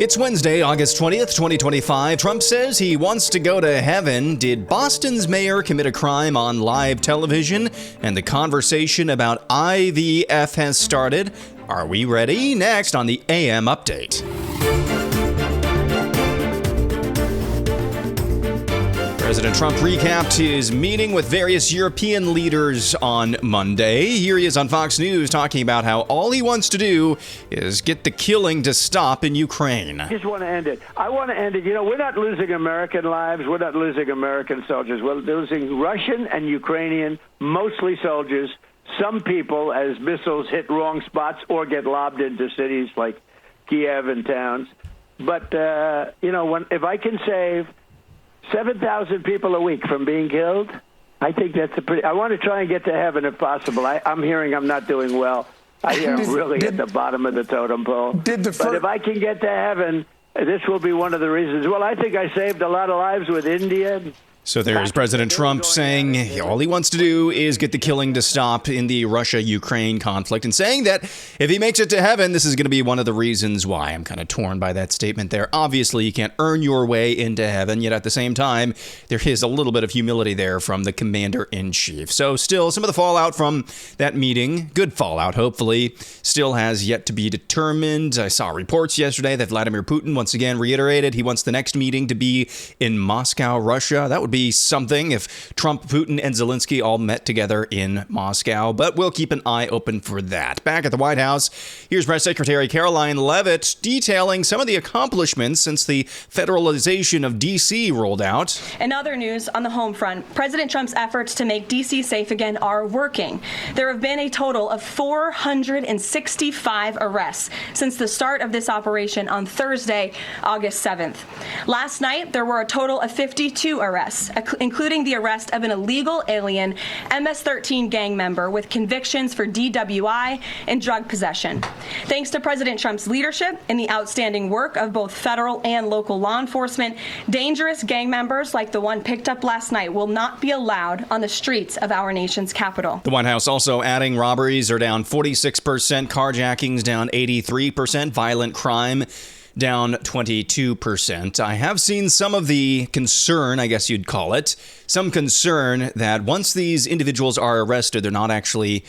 It's Wednesday, August 20th, 2025. Trump says he wants to go to heaven. Did Boston's mayor commit a crime on live television? And the conversation about IVF has started. Are we ready? Next on the AM Update. President Trump recapped his meeting with various European leaders on Monday. Here he is on Fox News talking about how all he wants to do is get the killing to stop in Ukraine. I just want to end it. I want to end it. You know, we're not losing American lives. We're not losing American soldiers. We're losing Russian and Ukrainian, mostly soldiers. Some people, as missiles hit wrong spots or get lobbed into cities like Kiev and towns. But, if I can save 7,000 people a week from being killed, I think that's I want to try and get to heaven if possible. I'm hearing I'm not doing well. I hear I'm really at the bottom of the totem pole. But if I can get to heaven, this will be one of the reasons. Well, I think I saved a lot of lives with India. So there's President Trump saying all he wants to do is get the killing to stop in the Russia-Ukraine conflict, and saying that if he makes it to heaven, this is going to be one of the reasons why. I'm kind of torn by that statement there. Obviously, you can't earn your way into heaven, yet at the same time, there is a little bit of humility there from the commander-in-chief. So still, some of the fallout from that meeting, good fallout, hopefully, still has yet to be determined. I saw reports yesterday that Vladimir Putin once again reiterated he wants the next meeting to be in Moscow, Russia. That would be something if Trump, Putin, and Zelensky all met together in Moscow, but we'll keep an eye open for that. Back at the White House, here's Press Secretary Caroline Leavitt detailing some of the accomplishments since the federalization of D.C. rolled out. In other news on the home front, President Trump's efforts to make D.C. safe again are working. There have been a total of 465 arrests since the start of this operation on Thursday, August 7th. Last night, there were a total of 52 arrests, including the arrest of an illegal alien MS-13 gang member with convictions for DWI and drug possession. Thanks to President Trump's leadership and the outstanding work of both federal and local law enforcement, dangerous gang members like the one picked up last night will not be allowed on the streets of our nation's capital. The White House also adding robberies are down 46%, carjackings down 83%, violent crime down 22%. I have seen some of the concern, I guess you'd call it, some concern that once these individuals are arrested, they're not actually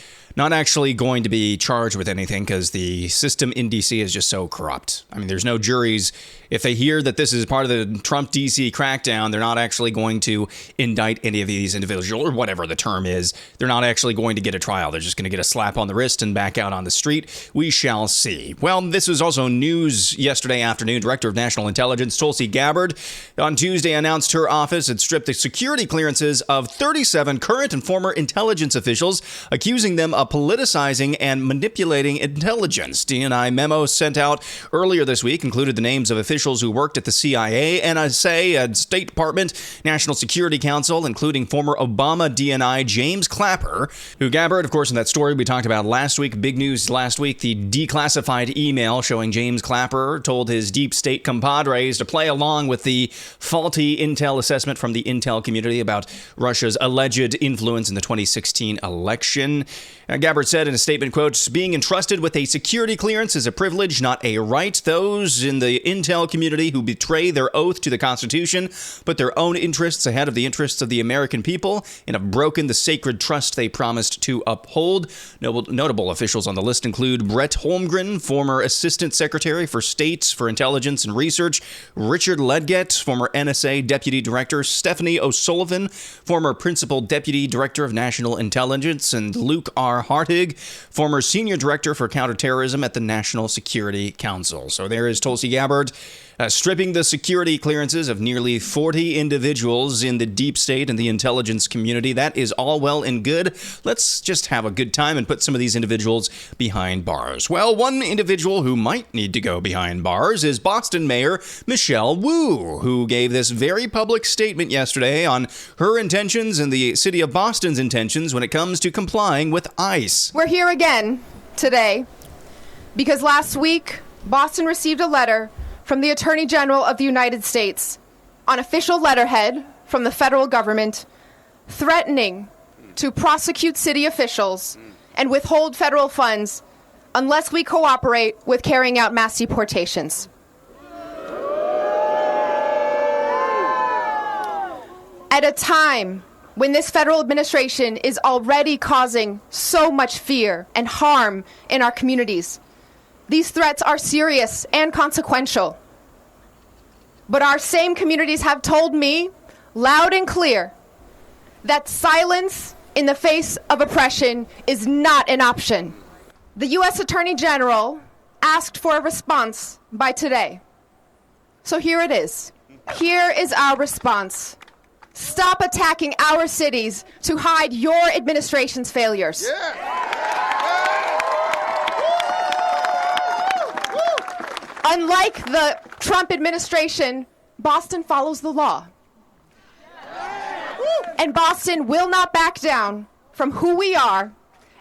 going to be charged with anything because the system in D.C. is just so corrupt. I mean, there's no juries. If they hear that this is part of the Trump D.C. crackdown, they're not actually going to indict any of these individuals, or whatever the term is. They're not actually going to get a trial. They're just going to get a slap on the wrist and back out on the street. We shall see. Well, this was also news yesterday afternoon. Director of National Intelligence Tulsi Gabbard on Tuesday announced her office had stripped the security clearances of 37 current and former intelligence officials, accusing them of politicizing and manipulating intelligence. DNI memo sent out earlier this week included the names of officials who worked at the CIA, NSA, State Department, National Security Council, including former Obama DNI James Clapper, who Gabbard, of course, in that story we talked about last week, big news last week, the declassified email showing James Clapper told his deep state compadres to play along with the faulty intel assessment from the intel community about Russia's alleged influence in the 2016 election. Gabbard said in a statement, quote, "Being entrusted with a security clearance is a privilege, not a right. Those in the intel community who betray their oath to the Constitution, put their own interests ahead of the interests of the American people, and have broken the sacred trust they promised to uphold." Notable officials on the list include Brett Holmgren, former Assistant Secretary for State for Intelligence and Research, Richard Ledgett, former NSA Deputy Director, Stephanie O'Sullivan, former Principal Deputy Director of National Intelligence, and Luke R. Hartig, former Senior Director for Counterterrorism at the National Security Council. So there is Tulsi Gabbard stripping the security clearances of nearly 40 individuals in the deep state and the intelligence community. That is all well and good. Let's just have a good time and put some of these individuals behind bars. Well, one individual who might need to go behind bars is Boston Mayor Michelle Wu, who gave this very public statement yesterday on her intentions and the city of Boston's intentions when it comes to complying with ICE. We're here again today because last week Boston received a letter from the Attorney General of the United States on official letterhead from the federal government threatening to prosecute city officials and withhold federal funds unless we cooperate with carrying out mass deportations. at a time when this federal administration is already causing so much fear and harm in our communities. These threats are serious and consequential. But our same communities have told me, loud and clear, that silence in the face of oppression is not an option. The U.S. Attorney General asked for a response by today. So here it is. Here is our response. Stop attacking our cities to hide your administration's failures. Unlike the Trump administration, Boston follows the law. And Boston will not back down from who we are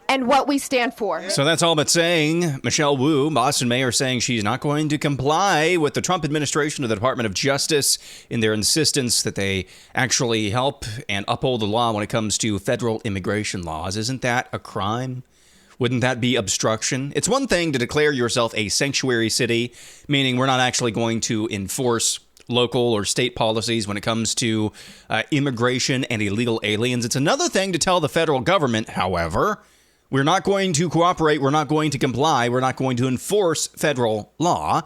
and what we stand for. So that's all but saying. Michelle Wu, Boston mayor, saying she's not going to comply with the Trump administration or the Department of Justice in their insistence that they actually help and uphold the law when it comes to federal immigration laws. Isn't that a crime? Wouldn't that be obstruction? It's one thing to declare yourself a sanctuary city, meaning we're not actually going to enforce local or state policies when it comes to immigration and illegal aliens. It's another thing to tell the federal government, however, we're not going to cooperate, we're not going to comply, we're not going to enforce federal law.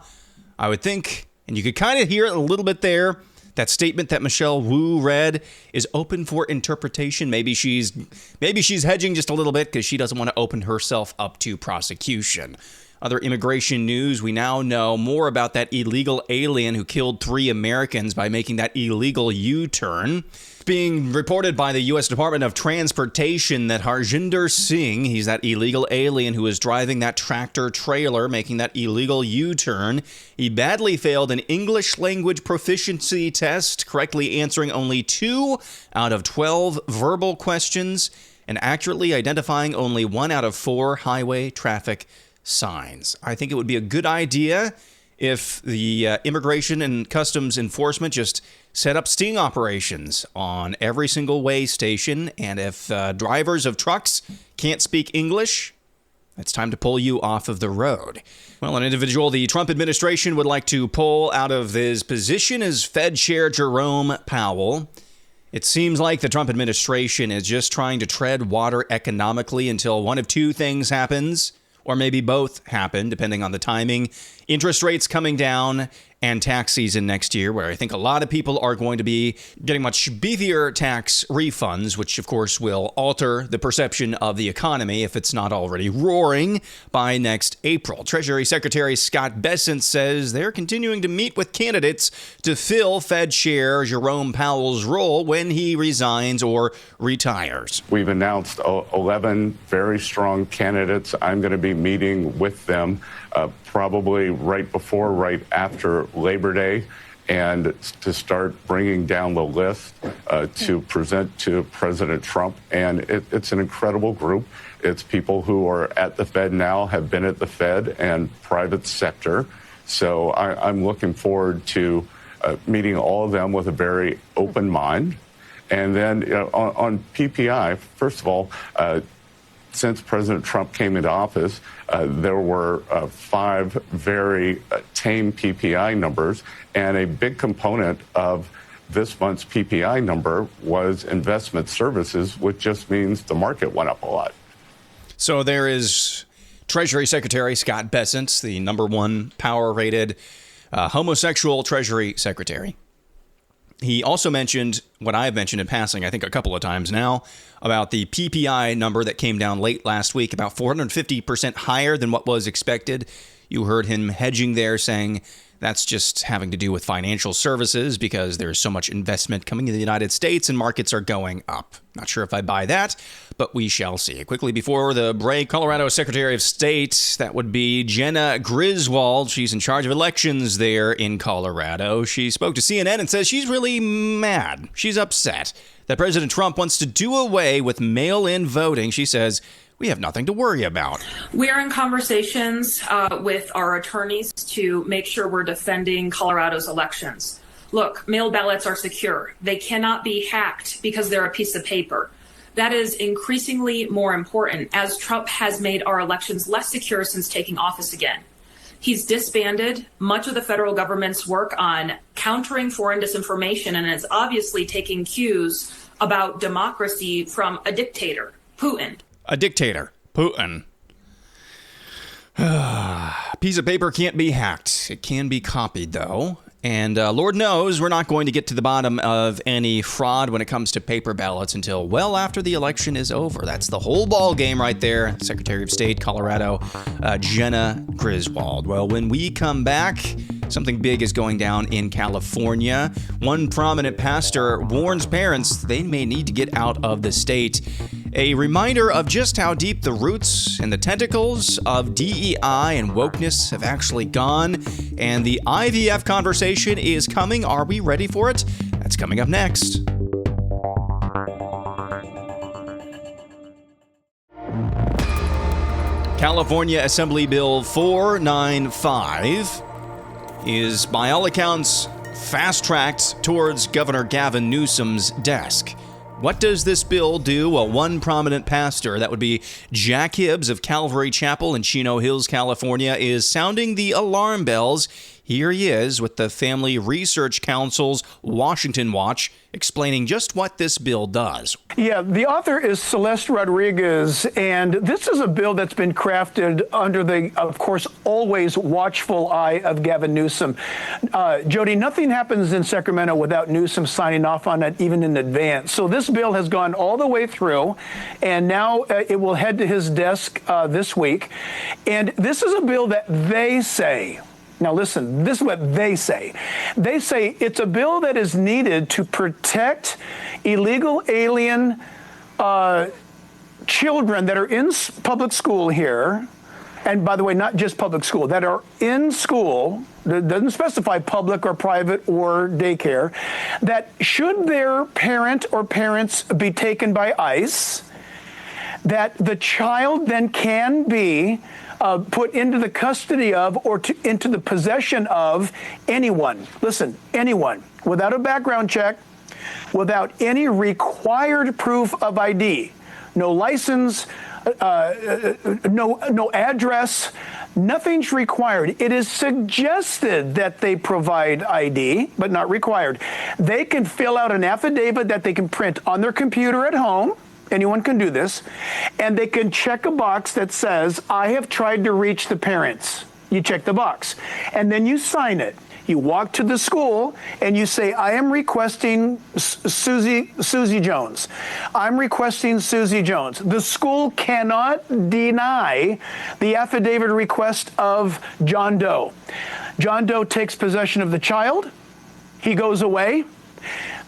I would think, and you could kind of hear it a little bit there, that statement that Michelle Wu read is open for interpretation. Maybe she's hedging just a little bit because she doesn't want to open herself up to prosecution. Other immigration news, we now know more about that illegal alien who killed 3 Americans by making that illegal U-turn. It's being reported by the U.S. Department of Transportation that Harjinder Singh, he's that illegal alien who was driving that tractor trailer, making that illegal U-turn. He badly failed an English language proficiency test, correctly answering only 2 out of 12 verbal questions and accurately identifying only 1 out of 4 highway traffic signs. I think it would be a good idea if the Immigration and Customs Enforcement just set up sting operations on every single way station, and if drivers of trucks can't speak English, it's time to pull you off of the road. Well, an individual the Trump administration would like to pull out of his position is Fed Chair Jerome Powell. It seems like the Trump administration is just trying to tread water economically until one of 2 things happens, or maybe both happen, depending on the timing. Interest rates coming down and tax season next year, where I think a lot of people are going to be getting much beefier tax refunds, which of course will alter the perception of the economy if it's not already roaring by next April. Treasury Secretary Scott Bessent says they're continuing to meet with candidates to fill Fed Chair Jerome Powell's role when he resigns or retires. We've announced 11 very strong candidates. I'm going to be meeting with them probably right before, right after Labor Day, and to start bringing down the list to present to President Trump. And it's an incredible group. It's people who are at the Fed now, have been at the Fed and private sector. So I'm looking forward to meeting all of them with a very open mind. And then on PPI, first of all, since President Trump came into office, there were 5 very tame PPI numbers, and a big component of this month's PPI number was investment services, which just means the market went up a lot. So there is Treasury Secretary Scott Bessent, the #1 power-rated homosexual Treasury Secretary. He also mentioned what I've mentioned in passing, I think a couple of times now, about the PPI number that came down late last week, about 450% higher than what was expected. You heard him hedging there, saying that's just having to do with financial services because there's so much investment coming in the United States and markets are going up. Not sure if I buy that, but we shall see. Quickly before the break, Colorado Secretary of State, that would be Jenna Griswold. She's in charge of elections there in Colorado. She spoke to CNN and says she's really mad. She's upset that President Trump wants to do away with mail-in voting. She says, we have nothing to worry about. We are in conversations with our attorneys to make sure we're defending Colorado's elections. Look, mail ballots are secure. They cannot be hacked because they're a piece of paper. That is increasingly more important as Trump has made our elections less secure since taking office again. He's disbanded much of the federal government's work on countering foreign disinformation, and it's obviously taking cues about democracy from a dictator, Putin. A dictator, Putin. Piece of paper can't be hacked. It can be copied, though. And Lord knows we're not going to get to the bottom of any fraud when it comes to paper ballots until well after the election is over. That's the whole ball game right there. Secretary of State, Colorado, Jenna Griswold. Well, when we come back, something big is going down in California. One prominent pastor warns parents they may need to get out of the state. A reminder of just how deep the roots and the tentacles of DEI and wokeness have actually gone. And the IVF conversation is coming. Are we ready for it? That's coming up next. California Assembly Bill 495 is, by all accounts, fast-tracked towards Governor Gavin Newsom's desk. What does this bill do? Well, one prominent pastor, that would be Jack Hibbs of Calvary Chapel in Chino Hills, California, is sounding the alarm bells. Here he is with the Family Research Council's Washington Watch, explaining just what this bill does. Yeah, the author is Celeste Rodriguez, and this is a bill that's been crafted under the, of course, always watchful eye of Gavin Newsom. Jody, nothing happens in Sacramento without Newsom signing off on it, even in advance. So this bill has gone all the way through, and now it will head to his desk this week. And this is a bill that they say, now listen, this is what they say. They say it's a bill that is needed to protect illegal alien children that are in public school here. And by the way, not just public school, that are in school, that doesn't specify public or private or daycare, that should their parent or parents be taken by ICE, that the child then can be put into the custody of or into the possession of anyone. Listen, anyone, without a background check, without any required proof of ID, no license, no address, nothing's required. It is suggested that they provide ID, but not required. They can fill out an affidavit that they can print on their computer at home. Anyone can do this. And they can check a box that says, I have tried to reach the parents. You check the box. And then you sign it. You walk to the school and you say, I am requesting Susie Jones. I'm requesting Susie Jones. The school cannot deny the affidavit request of John Doe. John Doe takes possession of the child. He goes away.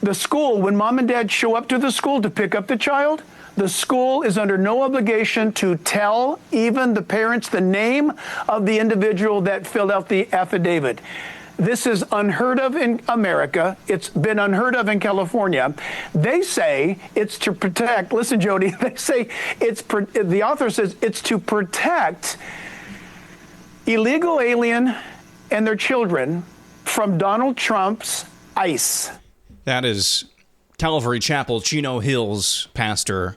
The school, when mom and dad show up to the school to pick up the child, the school is under no obligation to tell even the parents the name of the individual that filled out the affidavit. This is unheard of in America. It's been unheard of in California. They say it's to protect, listen, Jody, they say the author says it's to protect illegal alien and their children from Donald Trump's ICE. That is Calvary Chapel, Chino Hills pastor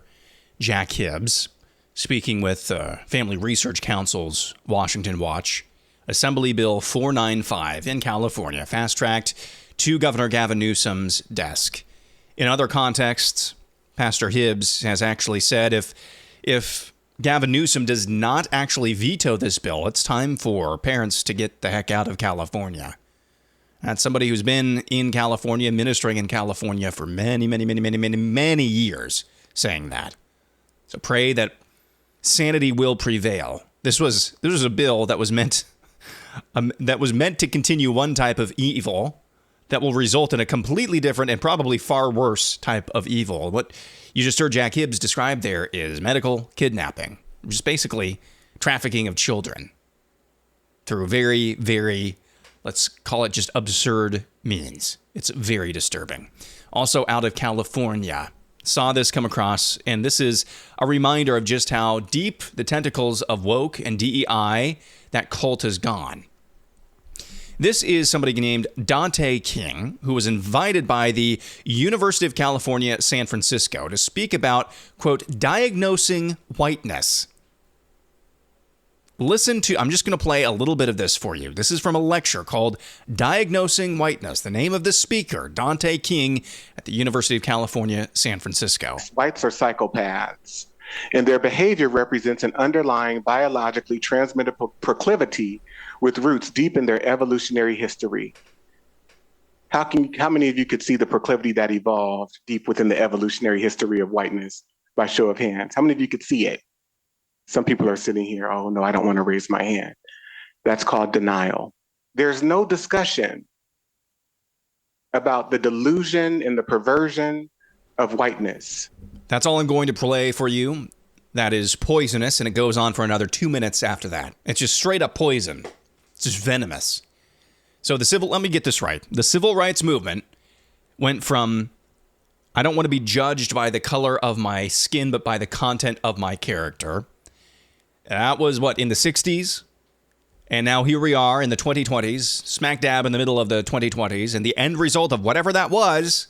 Jack Hibbs speaking with Family Research Council's Washington Watch. Assembly Bill 495 in California, fast-tracked to Governor Gavin Newsom's desk. In other contexts, Pastor Hibbs has actually said if Gavin Newsom does not actually veto this bill, it's time for parents to get the heck out of California. That's somebody who's been in California, ministering in California for many years, saying that. So pray that sanity will prevail. This was a bill that was meant to continue one type of evil that will result in a completely different and probably far worse type of evil. What you just heard Jack Hibbs describe there is medical kidnapping, which is basically trafficking of children through very, very, let's call it just absurd means. It's very disturbing. Also out of California, saw this come across, and this is a reminder of just how deep the tentacles of woke and DEI, that cult, has gone. This is somebody named Dante King, who was invited by the University of California, San Francisco to speak about, quote, diagnosing whiteness. Listen to, I'm just going to play a little bit of this for you. This is from a lecture called Diagnosing Whiteness. The name of the speaker, Dante King at the University of California, San Francisco. Whites are psychopaths, and their behavior represents an underlying biologically transmitted proclivity with roots deep in their evolutionary history. How many of you could see the proclivity that evolved deep within the evolutionary history of whiteness by show of hands? How many of you could see it? Some people are sitting here, oh no, I don't want to raise my hand. That's called denial. There's no discussion about the delusion and the perversion of whiteness. That's all I'm going to play for you. That is poisonous, and it goes on for another 2 minutes after that. It's just straight up poison. It's just venomous. So let me get this right. The civil rights movement went from, I don't want to be judged by the color of my skin, but by the content of my character. That was in the 60s? And now here we are in the 2020s, smack dab in the middle of the 2020s, and the end result of whatever that was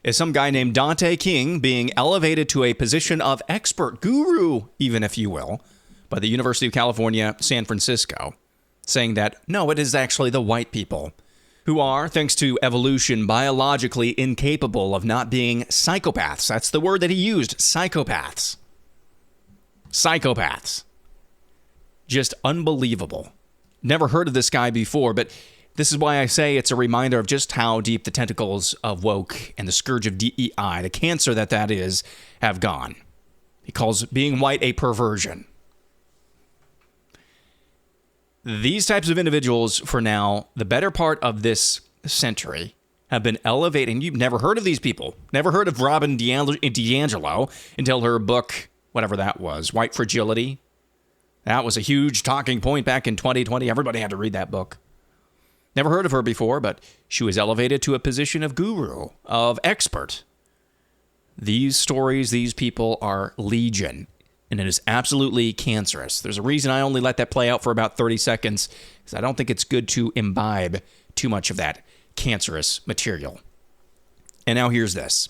is some guy named Dante King being elevated to a position of expert guru, even if you will, by the University of California, San Francisco, saying that, no, it is actually the white people who are, thanks to evolution, biologically incapable of not being psychopaths. That's the word that he used, psychopaths. Psychopaths. Just unbelievable. Never heard of this guy before, but this is why I say it's a reminder of just how deep the tentacles of woke and the scourge of DEI, the cancer that is, have gone. He calls being white a perversion. These types of individuals, for now, the better part of this century, have been elevating. You've never heard of these people. Never heard of Robin DiAngelo until her book, whatever that was, White Fragility. That was a huge talking point back in 2020. Everybody had to read that book. Never heard of her before, but she was elevated to a position of guru, of expert. These stories, these people are legion, and it is absolutely cancerous. There's a reason I only let that play out for about 30 seconds, because I don't think it's good to imbibe too much of that cancerous material. And now here's this.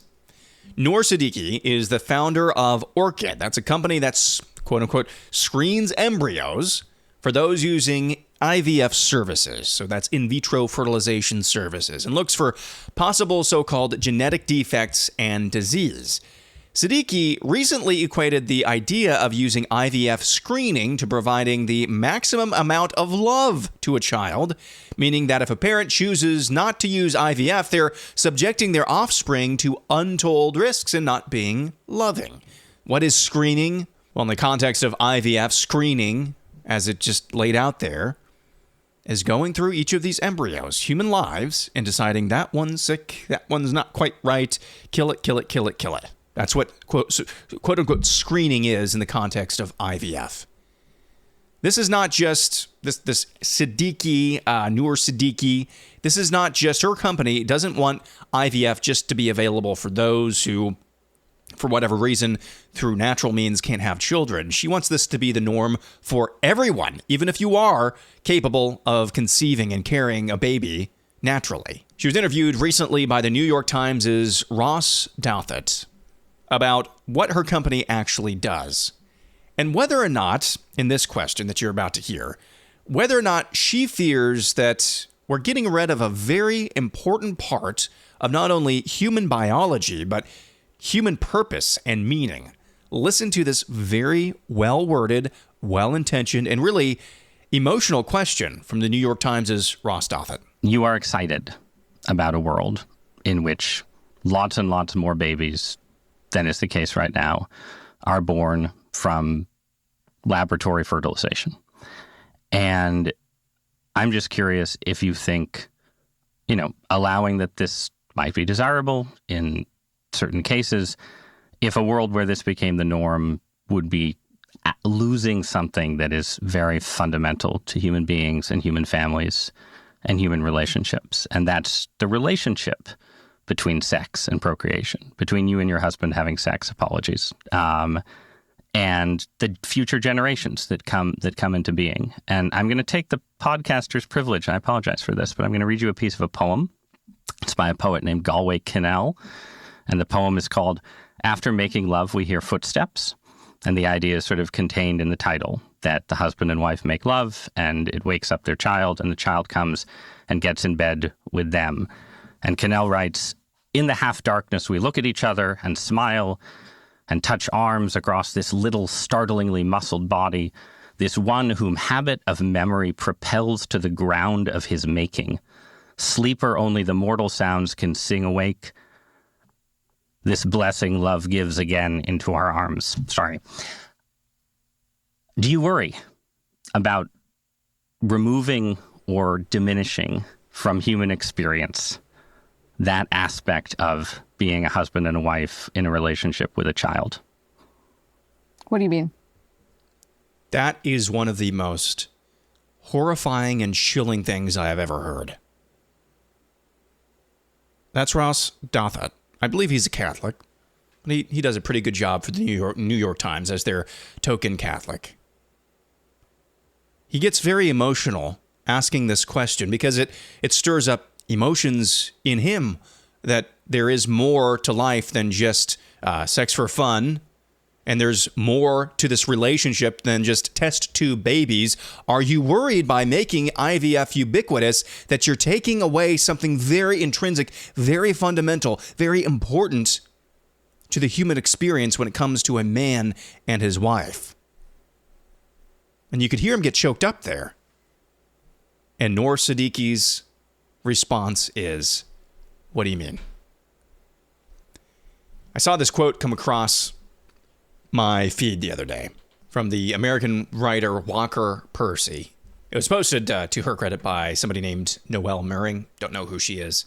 Noor Siddiqui is the founder of Orchid. That's a company that's, quote unquote, screens embryos for those using IVF services. So that's in vitro fertilization services, and looks for possible so-called genetic defects and disease. Siddiqui recently equated the idea of using IVF screening to providing the maximum amount of love to a child, meaning that if a parent chooses not to use IVF, they're subjecting their offspring to untold risks and not being loving. What is screening? Well, in the context of IVF, screening, as it just laid out there, is going through each of these embryos, human lives, and deciding that one's sick, that one's not quite right, kill it, kill it, kill it, kill it. That's what quote unquote screening is in the context of IVF. This is not just this Siddiqui, Noor Siddiqui. This is not just her company. It doesn't want IVF just to be available for those who, for whatever reason, through natural means can't have children. She wants this to be the norm for everyone, even if you are capable of conceiving and carrying a baby naturally. She was interviewed recently by the New York Times' Ross Douthat about what her company actually does, and whether or not, in this question that you're about to hear, whether or not she fears that we're getting rid of a very important part of not only human biology, but human purpose and meaning. Listen to this very well-worded, well-intentioned, and really emotional question from the New York Times' Ross Douthat. You are excited about a world in which lots and lots more babies than is the case right now are born from laboratory fertilization. And I'm just curious if you think, allowing that this might be desirable in certain cases, if a world where this became the norm would be losing something that is very fundamental to human beings and human families and human relationships. And that's the relationship between sex and procreation, between you and your husband having sex, apologies, and the future generations that come into being. And I'm going to take the podcaster's privilege, and I apologize for this, but I'm going to read you a piece of a poem. It's by a poet named Galway Kinnell, and the poem is called "After Making Love, We Hear Footsteps." And the idea is sort of contained in the title, that the husband and wife make love, and it wakes up their child, and the child comes and gets in bed with them. And Cannell writes, in the half-darkness we look at each other and smile and touch arms across this little startlingly muscled body, this one whom habit of memory propels to the ground of his making. Sleeper only the mortal sounds can sing awake. This blessing love gives again into our arms. Sorry. Do you worry about removing or diminishing from human experience that aspect of being a husband and a wife in a relationship with a child? What do you mean? That is one of the most horrifying and chilling things I have ever heard. That's Ross Douthat. I believe he's a Catholic. He does a pretty good job for the New York Times as their token Catholic. He gets very emotional asking this question because it stirs up emotions in him, that there is more to life than just sex for fun, and there's more to this relationship than just test tube babies. Are you worried by making IVF ubiquitous that you're taking away something very intrinsic, very fundamental, very important to the human experience when it comes to a man and his wife? And you could hear him get choked up there. And Noor Siddiqui's response is, what do you mean? I saw this quote come across my feed the other day from the American writer Walker Percy. It was posted to her credit by somebody named Noelle Murring. Don't know who she is.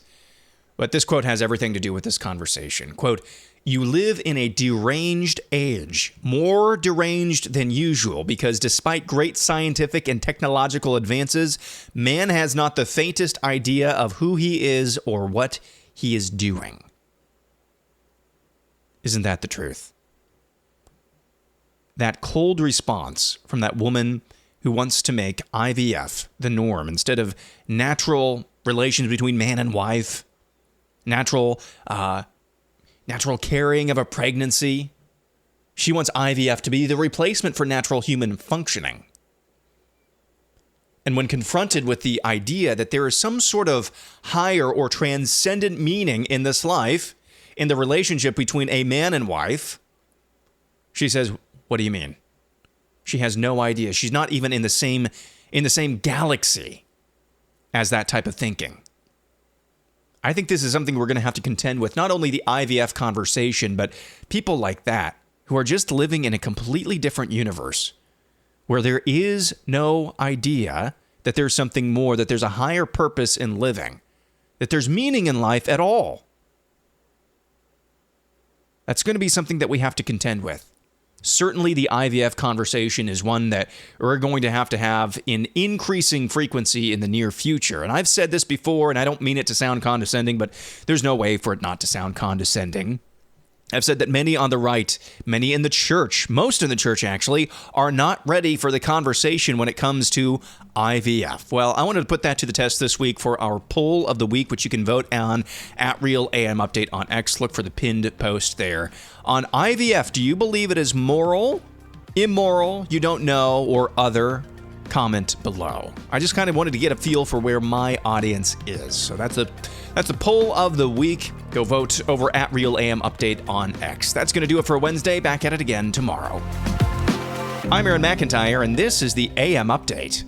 But this quote has everything to do with this conversation. Quote, "You live in a deranged age, more deranged than usual, because despite great scientific and technological advances, man has not the faintest idea of who he is or what he is doing." Isn't that the truth? That cold response from that woman who wants to make IVF the norm instead of natural relations between man and wife, natural carrying of a pregnancy. She wants IVF to be the replacement for natural human functioning. And when confronted with the idea that there is some sort of higher or transcendent meaning in this life, in the relationship between a man and wife, she says, what do you mean? She has no idea. She's not even in the same galaxy as that type of thinking. I think this is something we're going to have to contend with, not only the IVF conversation, but people like that who are just living in a completely different universe where there is no idea that there's something more, that there's a higher purpose in living, that there's meaning in life at all. That's going to be something that we have to contend with. Certainly the IVF conversation is one that we're going to have in increasing frequency in the near future. And I've said this before, and I don't mean it to sound condescending, but there's no way for it not to sound condescending. I've said that many on the right, many in the church, most in the church actually, are not ready for the conversation when it comes to IVF. Well, I wanted to put that to the test this week for our poll of the week, which you can vote on at Real AM Update on X. Look for the pinned post there. On IVF, do you believe it is moral, immoral, you don't know, or other? Comment below. I just kind of wanted to get a feel for where my audience is. So that's the poll of the week. Go vote over at Real AM Update on X. That's going to do it for Wednesday. Back at it again tomorrow. I'm Aaron McIntyre, and this is the AM Update.